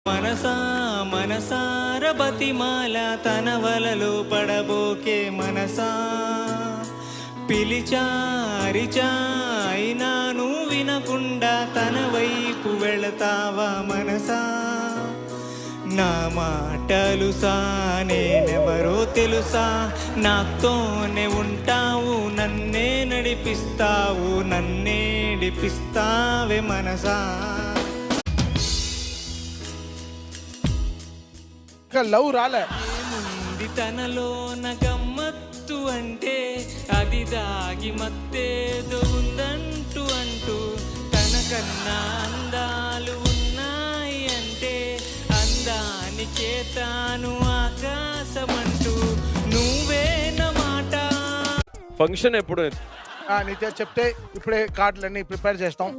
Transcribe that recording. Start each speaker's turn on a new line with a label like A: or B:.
A: మనసా మనసార బతిమాల తన వలలో పడబోకే మనసా పిలిచారిచాయినా నువ్వు వినకుండా తన వైపు వెళతావా మనసా నా మాటలుసా నేనెవరో తెలుసా నాతోనే ఉంటావు నన్నే నడిపిస్తావు నన్నేడిపిస్తావే మనసా.
B: లవ్ రాలే
A: ఏముంది తనలోన గమ్మత్తు అంటే అది దాగి మత్తేదో ఉందంటూ అంటూ తనకన్నా అందాలు ఉన్నాయి అంటే అందానికే తాను ఆకాశమంటూ నువ్వేనమాట.
C: ఫంక్షన్ ఎప్పుడు?
B: నిత్య చెప్తే ఇప్పుడే కార్డులన్నీ ప్రిపేర్ చేస్తాం.